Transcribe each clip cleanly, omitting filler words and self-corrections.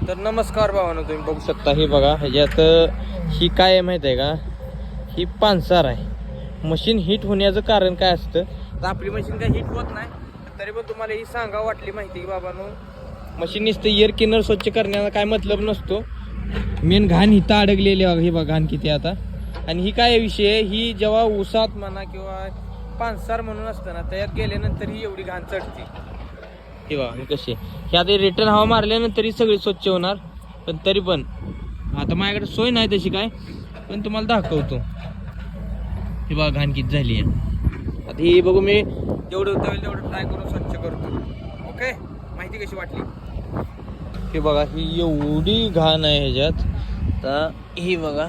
तर नमस्कार भावांनो, तुम्ही बघू शकता हे बघा, ह्याच्यात ही काय आहे माहिती आहे का, ही पानसार आहे. मशीन हीट होण्याचं कारण काय असतं, तर आपली मशीन काय हीट होत नाही, तरी पण तुम्हाला ही सांगावं वाटली माहिती की बाबांनो, मशीन नुसतं एअर क्लिनर स्वच्छ करण्याचा काय मतलब नसतो. मेन घाण हिथं अडकलेली आहे, ही बघा घाण किती आता. आणि ही काय विषय आहे, ही जेव्हा ऊसात म्हणा किंवा पानसार म्हणून असतं ना, त्यात गेल्यानंतर ही एवढी घाण चढते. हे बघा हे कसे, हे आता रिटर्न हवा मारल्यानंतर ही सगळी स्वच्छ होणार. पण तरी पण आता माझ्याकडे सोय नाही तशी काय, पण तुम्हाला दाखवतो. हे बघा घाण किती झाली आहे. आता ही बघू, मी जेवढं होतं तेवढं ट्राय करून स्वच्छ करतो. ओके, माहिती कशी वाटली? हे बघा ही एवढी घाण आहे ह्याच्यात. तर ही बघा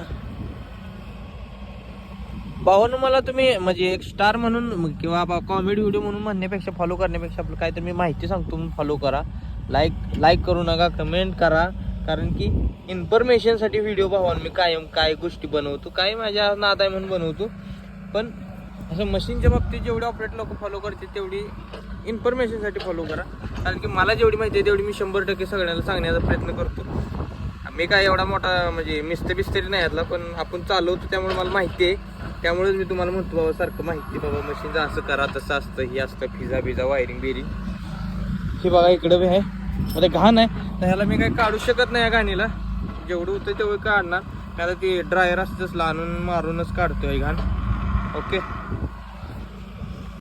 भावानं, मला तुम्ही म्हणजे एक स्टार म्हणून किंवा कॉमेडी व्हिडिओ म्हणून म्हणण्यापेक्षा, फॉलो करण्यापेक्षा आपलं काहीतरी मी माहिती सांगतो म्हणून फॉलो करा. लाईक करू नका, कमेंट करा. कारण की इन्फॉर्मेशनसाठी व्हिडिओ भावानं मी कायम काय गोष्टी बनवतो, काय माझ्या नाद आहे म्हणून बनवतो. पण असं मशीनच्या बाबतीत जेवढे ऑपरेट लोक फॉलो करते तेवढी इन्फॉर्मेशनसाठी फॉलो करा. कारण की मला जेवढी माहिती आहे तेवढी मी 100% सगळ्यांना सांगण्याचा प्रयत्न करतो. मी काय एवढा मोठा म्हणजे मिस्त्री नाही यातला, पण आपण चालवतो त्यामुळे मला माहिती आहे. त्यामुळेच मी तुम्हाला म्हणतो बाबा सारखं माहिती, बाबा मशीनचं असं करा तसं असतं, हे असतं फिजा वायरिंग बिरिंग. हे बघा इकडं बी आहे, आता घाण आहे तर ह्याला मी काही काढू शकत नाही. या घाणीला जेवढं होतं तेवढं काढणार, त्याला ते ड्रायर असतंच आणून मारूनच काढतोय घाण. ओके.